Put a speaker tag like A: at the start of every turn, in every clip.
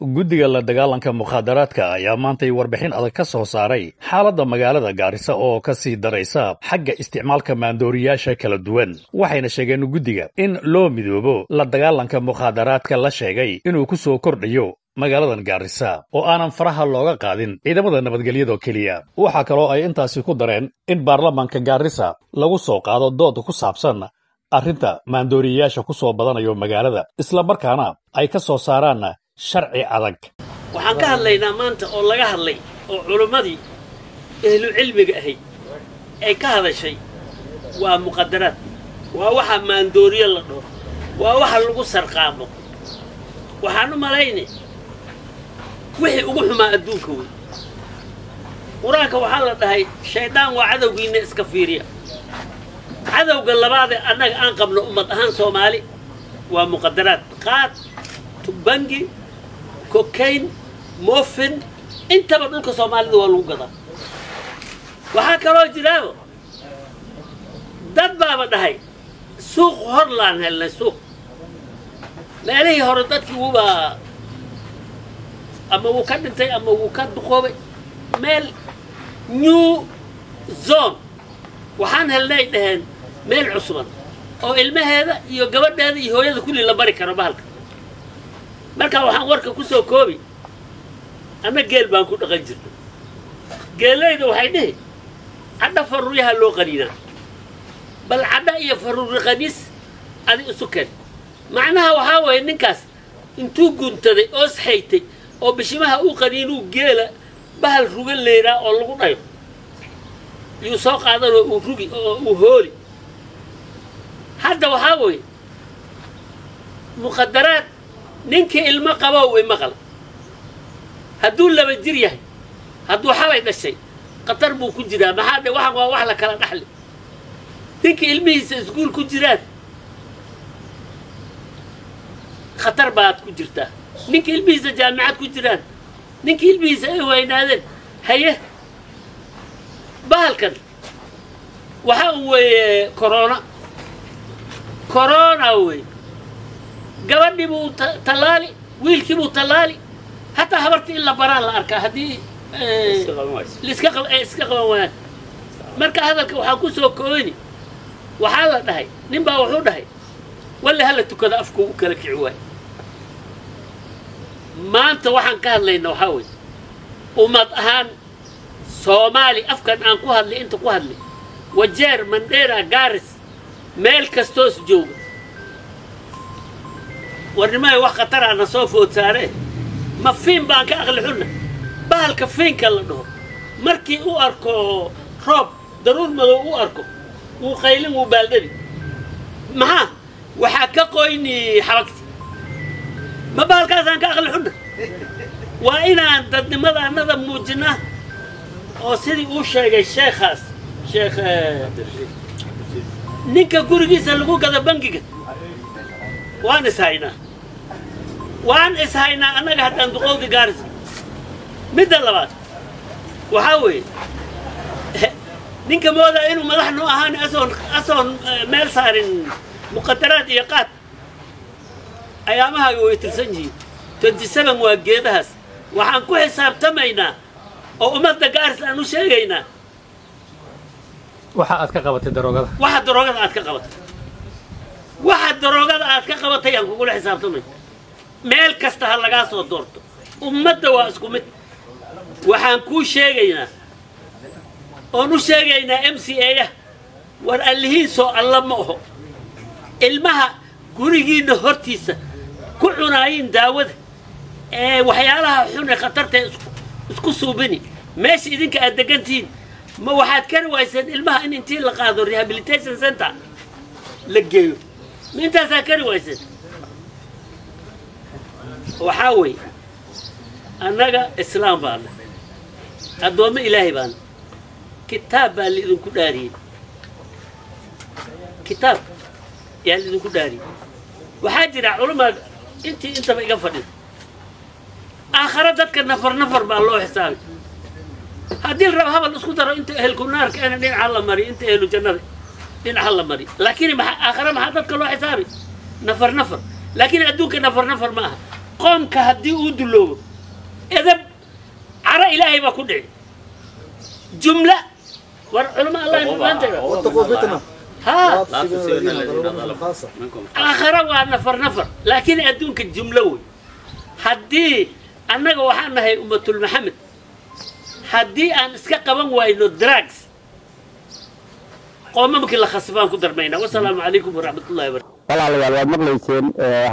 A: guddiga la dagaalanka mukhaadaraadka ayaa maantay warbixin adag ka soo saaray xaaladda magaalada Gaarisa oo ka sii daraysa xagga isticmaalka maandooriyaasha kala duwan waxayna sheegeen guddiga in loo midoobo la dagaalanka mukhaadaraadka la sheegay inuu ku soo kordhayo magaaladan Gaarisa oo aanan faraha looga qaadin ciidamada nabadgelyada kaliya waxa kale oo ay intaasi ku dareen in baarlamaanka Gaarisa lagu soo qaado dood ku saabsan arrinta maandooriyaasha ku soo badanayo magaalada isla markaana ay ka soo saaraan sharci adag
B: waxaan ka hadlaynaa maanta oo laga hadlay oo culimadii ehlu cilmiga ahay ay ka hadashay waa muqaddaraad waa waxa maandooriyo la dhaho waa waxa lagu sarqaamo waxaan u malaynay wixii ugu xumaa adduunka weyn quraanka waxaa la dhahay shaydaan waa cadowgiina iska fiiriya cadowga labaad ee annaga aan qabno ummad ahaan Soomaali waa muqaddaraad qaad tubangi cocaine morphine intaba dhulka Soomaalida waa lagu gadaa waxa kaloo jiraabo dad baaba dhahay suuq horlaan helnay suuq meelihii hore dadkii wuba ama wuu ka dhintay ama wuu ka duqoobay meel new zone waxaan helnay dhaheen meel cusban oo ilmaheeda iyo gabadheeda iyo hooyada kulli la bari karo bahalka marka waxaan warka ku soo koobi ama geel baan ku dhaqan jirnay geelayda waxay dhihi cadda faruuriyaha loo qaniinaa bal cadda iyo faruuri qaniis adi isu keen macnaha waxaa weeye ninkaas intuu guntaday oo saxaytay oo bishimaha uu qaniinuu geela bahal rugan leeraa oo lagu dhayo yuu soo qaadanoo uu rugi oo uu hooli hadda waxaa weeye muqaddaraad ninkii ilmo qabo way maqal hadduu laba jir yahay hadduu xalay dhashay qatar buu ku jiraa maxaa dhe waxan waa wax la kala dhaxli ninkii ilmihiisa iskuul ku jiraan khatar baad ku jirtaa ninkii ilmihiisa jaamacad ku jiraan ninkii ilmihiisa ay weynaadeen haye bahalkan waxa uu weeye corona wey gabadhii buu talaali wiilkii buu talaali hataa habartii in la baraan la arkaa haddii iska qaban waayaan marka hadalka waxaa ku soo kooyni waxaa la dhahay nin baa wuxuu dhahay walle hala tukada afku u kala kici waay maanta waxaan ka hadlayna waxaa weeye ummad ahaan Soomaali afkan aan ku hadlay inta ku hadlay wajeer Mandera Gaaris meel kastoos jooga warnimay wax khatar ah soo food saareen ma fiin baan ka aqli xunna bahalka fiinka la dhaho markii uu arko roob daruur madow uu arko uu qaylin uu baaldadi maxaa waxa ka qoyni xabagti ma bahalkaas aan ka aqli xunna waa inaan dadnimada annada muujinaa oo sidii uu sheegay sheekhaas sheekh ninka gurigiisa lagu gada bangiga waan ishaynaa annaga haddaan duqowdi Gaarisa midda labaad waxaa weeye ninka moodaa inuu madax noo ahaan asoon meel saarin muqaddaraad iyo qaad ayaamahaaga way tirsan yihiin 27 waa geedahaas waxaan ku xisaabtamaynaa oo ummadda Gaarisa aan u sheegaynaa
A: waxa aad ka qabatay daroogada
B: waxa daroogada aad ka qabatay aan kugu xisaabtamay meel kasta ha laga soo doorto ummadda waa isku mid waxaan ku sheegaynaa oo nu sheegaynaa MCA war allihiin soo alla ma oho ilmaha gurigiina hortiisa ku cunaayin daawada ee waxyaalaha xun ee khatarta isku suubini meesha idinka aad degantiin ma waxaad ka riwaaysan ilmaha in intii la qaado rehabilitation center la geeyo ma intaasaa ka riwaaysan waxaa weeye annaga islaam baana addoommo ilaahay baana kitaab baa laidinku dhaariyey kitaab yaa laidinku dhaariyey waxaa jira culamaa intaba iga fadhida aakhare dadka nafar baa loo xisaabay haddii la rabo habal isku daro inta ehelku naarka ana dhinaca la mari inta ehlu jannada dhinaca la mari laakiin aakhare maxaa dadka loo xisaabay nafar laakiin adduunka nafar ma aha قوم كهدي ودلو إذا عرى إلهي بكل جملة والعلماء الله يبارك
C: واتقوا فتنة
B: ها
C: لا تصيبن الذين ظلموا خاصة
B: آخر ونفر لكن أدونك الجملة حدي أنك وحنا هي أمة المحمد حدي أن إسكاقبان وإنه دراكس قوم ممكن لخصفان كدر بينا والسلام عليكم ورحمة الله وبركاته
D: walaalayaal waad maqlayseen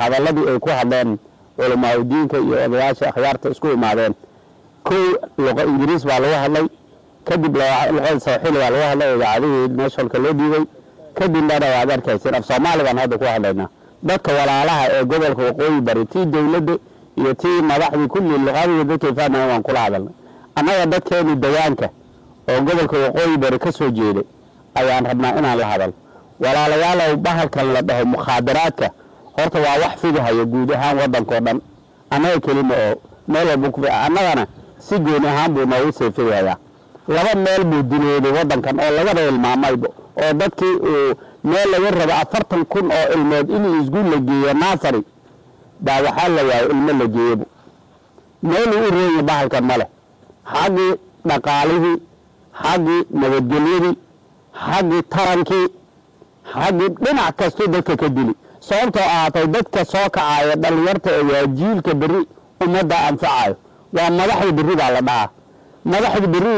D: hadaladii ay ku hadleen culamaa diinka iyo odayaasha akhyaarta isku imaadeen kow luqad ingiriis baa lagu hadlay kadib luqad soomaali baa lagu hadlay idaacadihii nationalka loo dhiibay kadibna waad arkayseen af Soomaali baan hadda ku hadlaynaa dadka walaalaha ee gobolka waqooyi bari tii dawladda iyo tii madaxdii kulli luqadii dadka fahmayaan waan kula hadalnay annaga dadkeenu deegaanka oo gobolka waqooyi bari ka soo jeeday ayaan rabnaa inaan la hadal walaalayaal bahalkan la dhaho mukhaadaraadka horta waa wax fidahayo guud ahaan wadanka oo dhan anaga kelimo oo meel walba ku annagana si gooni ahaan buu noogu seefayaya laba meel buu dileeday wadankan oo laga ilmaamaybo oo dadkii meel laga rabo 40,000 oo ilmood inuu iskuul la geeyo naasari baa waxaa la yahay ilmo la geeyo meel uu reeyay bahalkan male xaqii dhaqaalihii xaqii nabadgelyadii xaqii tarankii xaqii dhinac kasta dadka ka dili sababtoo ahaatay dadka soo kacaya dhalinyarta ee waajiilka bari ummadda anfacayo waa madaxda bari baa la dhahaa madaxda bari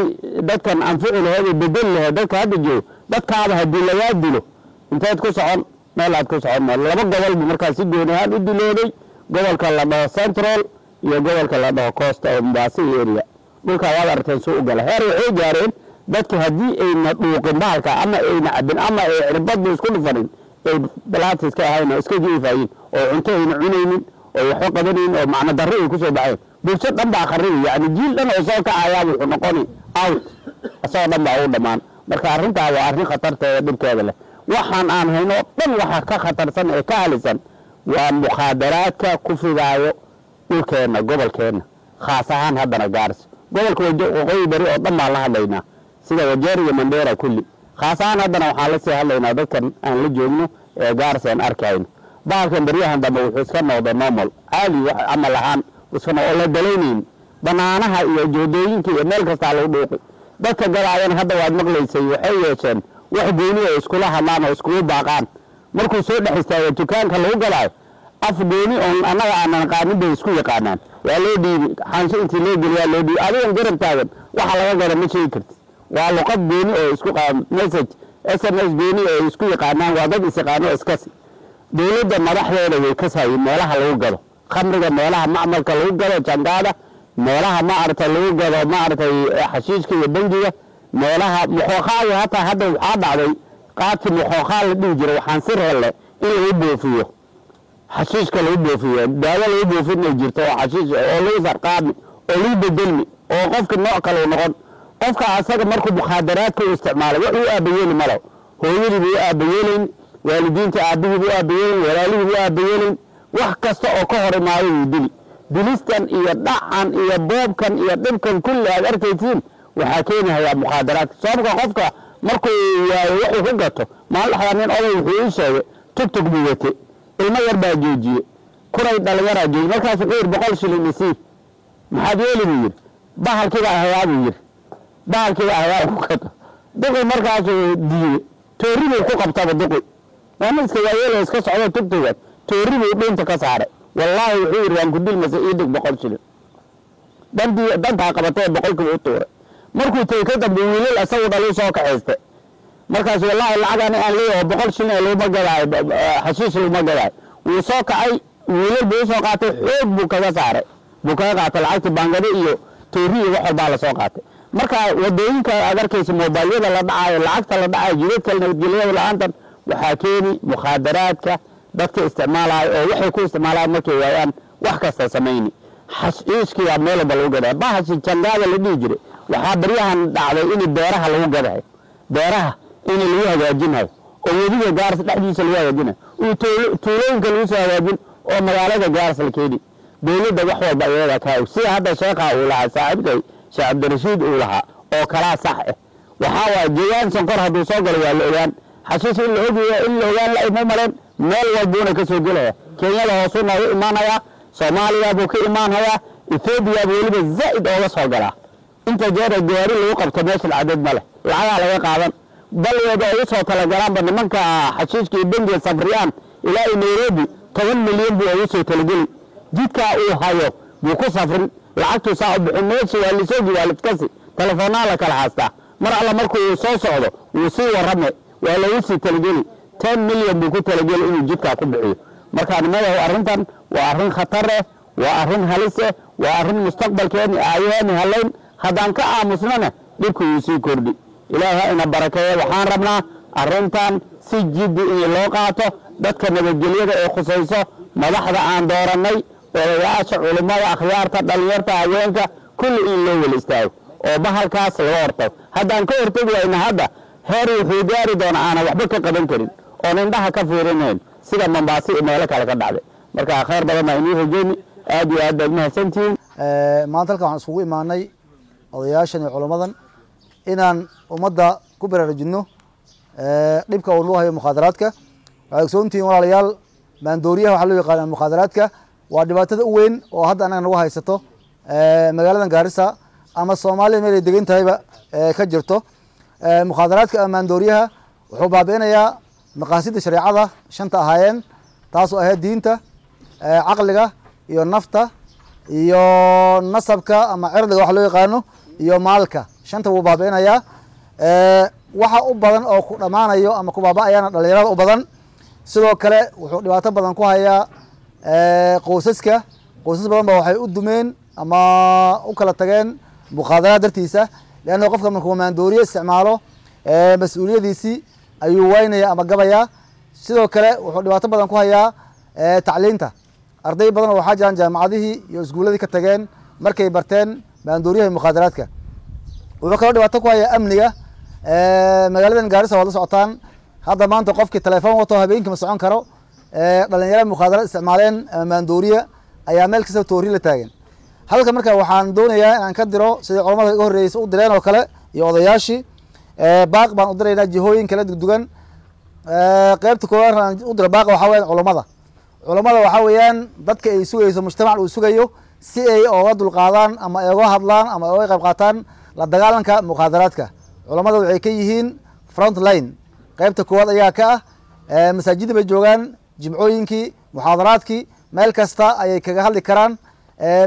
D: dadkan anfici lahayd bedel lahayd dadka hadda joogo dadkaaba haddii lagaa dilo inteed ku socon meel aad ku socon laba gobol buu markaas si gooni ahaan u dileeday gobolka la dhaho central iyo gobolka la dhaho coast oo Mombasa area dhulka waad aragteen soo u gala heer waxay gaareen dadka haddii ayna dhuuqin bahalka ama ayna cabin ama ay cirbad isku dhufanin ay balaatis ka ahayna iska jiifayeen oo cunto ayna cunaynin oo wax qabanaynin oo macna darro ay ku soo baxeen bulsho dhan baa qarriyo yani jiil dhan oo soo kacaya wuxuu noqoni out asoo dhan baa u dhamaan marka arrintaa waa arrin khatarteeda dhibkeeda leh waxaan aan hayno dhan waxa ka khatarsan ee ka halisan waa mukhaadaraadka ku fidaayo dhulkeena gobolkeena khaas ahaan haddana Gaarso gobolka waqooyi bari oo dhan baa la hadlaynaa sida Wajeer iyo Mandera kulli khaas ahaan haddana waxaan la sii hadlaynaa dadkan aan la joogno ee Gaarso aan arkayno baalkan bariyahan dambe wuxuu iska noqday normal caadi wax amal ahaan isna oo la daleyneen banaanaha iyo joodooyinka iyo meel kasta lagu dhuuqay dadka galaayeen hadda waad maqlaysay waxay yeesheen wax gooni ah iskula hadlaan oo isku baaqaan markuu soo dhaxistay dukaanka lagu galaayo af gooni oo anaga aanan qaanin bay isku yaqaanaan waa loo dhiibay xansho intii loo geliyaa loo dhiibay adiga garab taagan waxa laga garo ma sheegi kartid waa luqad gooni oo isku qaad message SMS gooni oo isku yaqaanaan waa dad isqaano iskasi dawladda madaxdeeda way ka saayeen meelaha lagu gado khamriga meelaha macmalka lagu gado jangaada meelaha ma aragtay lagu gado ma aragtay xashiishka iyo bangiga meelaha muxooqaaga hataa hadda waxaa dhacday qaadki muxooqaa la dhihi jiray waxaan sir hele in lagu boofiyo xashiishka lagu boofiyo daawo lagu boofin ay jirto oo xashiish oo lagu sarqaami oo lagu bedelmi oo qofka nooc kale noqon qofka asaga markuu mukhaadaraadka u isticmaalo wuxuu aabayeeli malo hooyadii buu aabayeelin waalidiinta aabihii buu aabayeelin walaalihii buu aabayeelin wax kasta oo ka hor imaaday uu dili dilistan iyo dhacan iyo boobkan iyo dhibkan kulli aad arkaysiin waxaa keenayaa mukhaadaraadka sababka qofka markuu waayo wuxuu ku gato maalin nin oday wuxuu sheegay tugtug buu watay ilmo yar baa joojiyay kuray dhalinyara joojiyay markaas wuxuu 100 shilin isii maxaad yeeli buu yiri bahalkiiba ahaa buu yiri bahalkiiba ahaa ku gato duqay markaas diiday tooribu ku qabtaba duqay waan iska waayay iska socdo tugtuga tooribu dhinta ka saaray wallahi wuxuu yiri waan ku dilmasa iidig 100 shilin danta qabatay 100 u tuuray markuu tay ka dambe wiilal asagu dhalu soo kaxeystay markaas wallahi lacag aan leeyahay 100 shilin loo magacaay xashiish loo magacaay wuu soo kacay wiilal buu soo qaatay xoog buu kaga saaray buu kaga qaatay lacagta bangada iyo tooriyo wax walba la soo qaatay marka wadooyinka aad arkayso moobilada la dhacayo lacagta la dhacayo jidadka nabadgelyada la'aantan waxaa keeni mukhaadaraadka dadka isticmaalaya oo waxay ku isticmaalaan markay waayaan wax kasta sameeyni xashiishkiya meel walba lagu gadaa bahashi jangaada la dhihi jiray waxaa baryahan dhacday in beeraha lagu gaday beeraha in lagu hagaajinayo oo wadiga Gaarso dhexdiisa lagu hagaajinayo oo tuulooyinka lagu soo hagaajin oo magaalada Gaarso la keeni dawladda wax walba ayada ka og sida hadda sheekha uu lahaa saaxiibkay Sheekh Abdirashiid uu lahaa oo kala sax ah waxa waa jiyaan sonkor haduu soo galo waa la ogaan xashiish in la ogaan la ima maran meel walbuna ka soo galaya Kenya hoosuna u imaanaya soomaaliya buu ka imaanhayaa ethoobiya buu weliba zaa'id ooga soo galaa inta jeera gaari lagu qabto meesha cadad ma leh lacagaa laga qaadan balweeda ay u soo talagalaanba nimanka xashiishka iyo bengiga safriyaan ilaa iyo nairobi 10 milyan buu ugu soo talageli jidkaa uu hayo buu ku safrin lacagtuu saa u bixin meesha waa lisoogi waa liskasi telefoonaa la kala haastaa mar alla markuu uu soo socdo wuu sii warrame waa lagu sii talageli 10 milyan buu ku talageli inuu jidkaa ku bixiyo marka nimadahu arrintan waa arrin khatar eh waa arrin halis eh waa arrin mustaqbalkeeni aayaheeni halayn haddaan ka aamusnana dhibku wuu sii kordhi ilaahay ina barakeeyo waxaan rabnaa arrintan si jiddi in loo qaato dadka nabadgelyada ee khusayso madaxda aan doorannay odayaasha culimmada akhyaarta dhalinyarta haweenka kulli in loo wala istaago oo bahalkaas laga hortago haddaan ka hortagi wayna hadda heer wuxuu gaari doona aanan waxba ka qaban karin oon indhaha ka fiirinayn sida Mombasa iyo meelo kale ka dhacday marka khayr badan baa inuu hojeeni aad iyo aad baad mahadsantihiin
E: maanta halkan waxaan isugu imaanay odayaashan iyo culimmadan inaan ummadda ku baraarujinno dhibka uu noo hayo mukhaadaraadka waxay ogsoontihiin walaalayaal maandooriyaha waxaa loo yaqaanaa mukhaadaraadka waa dhibaatada u weyn oo hadda annaga nagu haysato magaaladan Gaarisa ama Soomaaliya meel ay degan tahayba ka jirto mukhaadaraadka ama maandooriyaha wuxuu baabi'inayaa maqaasidda shariicada shanta ahaayeen taasoo ahayd diinta caqliga iyo nafta iyo nasabka ama cirdiga wax loo yaqaano iyo maalka shanta wuu baabi'inayaa waxa u badan oo ku dhamaanayo ama ku baaba'ayana dhalinyarada u badan sidoo kale wuxuu dhibaato badan ku hayaa qoysaska badan ba waxay u dumeen ama u kala tageen mukhaadaraad dartiisa leanna qofka markuu maandooriyo isticmaalo mas-uuliyadiisii ayuu waynaya ama gabayaa sidoo kale wuxuu dhibaato badan ku hayaa tacliinta arday badan oo waxaa jiraan jaamacadihii iyo iskuuladii ka tageen markay barteen maandooriyaha iyo mukhaadaraadka wuxuu kaloo dhibaato ku hayaa amniga magaaladan Gaarisa waad la socotaan hadda maanta qofkii telefoon wato habeenkii ma socon karo dhalinyarada mukhaadaraad isticmaaleen maandooriya ayaa meel kasta toori la taagan halka marka waxaan doonayaa inaan ka diro sidii culimada iga horreeyay u direen oo kale iyo odayaashii baaq baan u diraynaa jihooyin kala duwan qaybta koowaad aan u diro baaq waxa weeyaan culimada waxa weeyaan dadka ay sugayso mujtamac uu sugayo si ay uga dulqaadaan ama ay uga hadlaan ama ay uga qayb qaataan la dagaalanka mukhaadaraadka culimada waxay ka yihiin front line qaybta koowaad ayaa ka ah masaajidda bay joogaan jimcooyinkii muxaadaraadkii meel kasta ayay kaga hadli karaan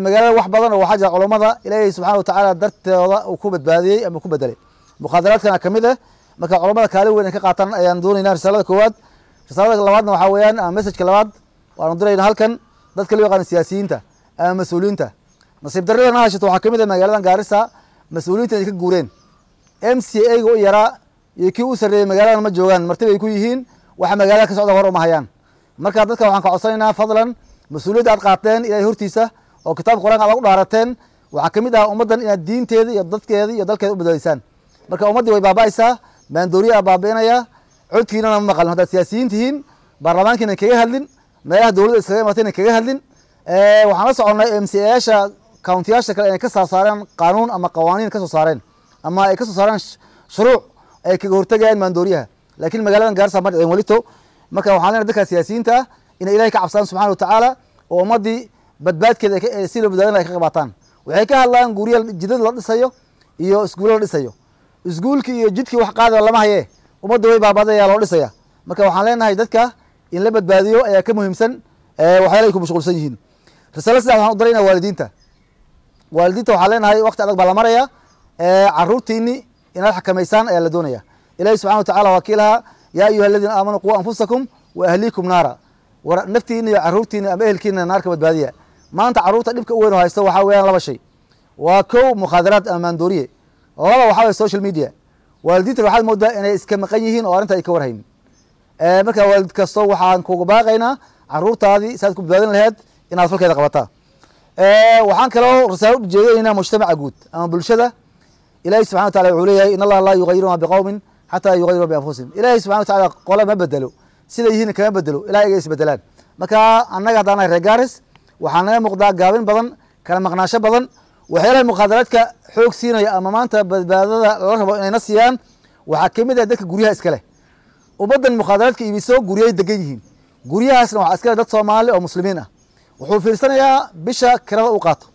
E: magaalada wax badan oo waxaa jira culimada ilaahay subxaana watacaala darteeda uu ku badbaadiyey ama ku bedelay mukhaadaraadkana ka mid ah marka culimada kaalin weyn ay ka qaataan ayaan doonaynaa risaalada koowaad risaalada labaadna waxaa weeyaan ama messajka labaad waanu dirayna halkan dadka loo yaqaano siyaasiyiinta ama mas-uuliyiinta nasiib darrada na haysato waxaa ka mid ah magaaladan Gaarisa mas-uuliyiinta inay ka guureen MCA-ga u yaraa iyo kii u sarreeyay magaaladan ma joogaan martibay ay ku yihiin waxa magaalada ka socda hor uma hayaan marka dadka waxaan ka codsanaynaa fadlan mas-uuliyadda aad qaateen ilaahay hortiisa oo kitaabka quraanka aad u dhaarateen waxaa ka mid ah ummaddan inaad diinteeda iyo dadkeeda iyo dalkeeda u badbaadisaan marka ummaddii way baaba'aysaa maandooriya baabi'inaya codkiinana ma maqalin haddaad siyaasiyiin tihiin baarlamaankiina kaga hadlin meelaha dowladda iskaga imatayna kaga hadlin waxaan la soconnay MCA-yaasha countiyaasha kale inay ka soo saareen qaanuun ama qawaaniin ka soo saareen ama ay ka soo saareen shuruuc ay kaga hortagayaan maandooriyaha laakiin magaaladan Gaarisa ma dhicin welito marka waxaan leenahay dadka siyaasiyiinta ah inay ilaahay ka cabsadaan subxaana watacaala oo ummaddii badbaadkeeda si loo badbaadin ay ka qabataan waxay ka hadlaan guryo jidad la dhisayo iyo iskuulo la dhisayo iskuulkii iyo jidkii wax qaadaya lama haye ummadda way baabadaya loo dhisaya marka waxaan leenahay dadka in la badbaadiyo ayaa ka muhiimsan waxyaalaha ay ku mashquulsan yihiin risaalada saddex waxaan u diraynaa waalidiinta waxaan leenahay waqti adag baa la maraya carruurtiinni inaad xakamaysaan ayaa la doonaya ilaahay subxana watacaala waa kii lahaa yaa ayuha aladiina aamanuu quu anfusakum wa ahliikum naara naftiina iyo carruurtiina ama ehelkiina naarka badbaadiya maanta carruurta dhibka u weyn oo haysto waxaa weeyaan laba shay waa kow mukhaadaraad ama maandooriye laba waxaa waye social media waalidiinta waxaad moodaa inay iska maqan yihiin oo arrinta ay ka warhayn marka waalid kasto waxaan kuga baaqaynaa carruurtaadii saad ku badbaadin laheyd inaad falkeeda qabataa waxaan kaloo risaalo u jeedinaynaa mujtamaca guud ama bulshada ilaahay subxana watacala wuxuu leeyahay in allaha laa yugayiru ma biqowmin xataa yugayiru bianfusihim ilaahay subxana watacala qole ma bedelo siday yihiin kama bedelo ilaa iga isbedelaan marka annaga haddaan nahay reer Gaaris waxaa naga muuqdaa gaabin badan kala maqnaasho badan waxyaalaha mukhaadaraadka xoog siinaya ama maanta badbaadada la rabo inayna siiyaan waxaa ka mid ah dadka guryaha iska leh ummaddan mukhaadaraadka iibiso guryay degan yihiin guryahaasna waxaa iska leh dad Soomaali oo muslimiin ah wuxuu fiirsanayaa bisha kirada u qaato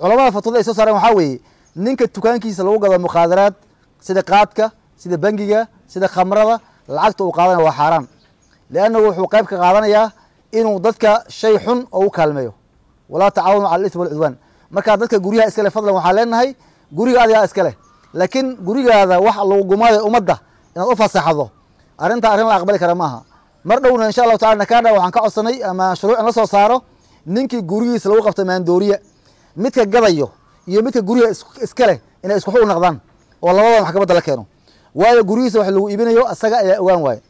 E: culamada fatwada ay soo saareen waxaa weeye ninka dukaankiisa lagu gado mukhaadaraad sida qaadka sida bangiga sida khamrada lacagta uu qaadanaya waa xaaraan liannahu wuxuu qayb ka qaadanayaa inuu dadka shay xun oo u kaalmeeyo walaa tacaawanu cala alismi walcudwaan markaa dadka guryaha iskale fadlan waxaa leenahay guriga adigaa iskale laakiin gurigaada wax lagu gumaaday ummadda inaad u fasaxdo arrintaa arrin la aqbali kara maaha mar dhowna insha allahu tacala nakaadha waxaan ka codsanay ama shuruuc in la soo saaro ninkii gurigiisa lagu qabtay maandooriye midka gadayo iyo midka guriga iskale inay isku xug noqdaan oo labadan maxkamadda la keeno waayo gurigiisa wax lagu iibinayo asaga ayaa ogaan waaye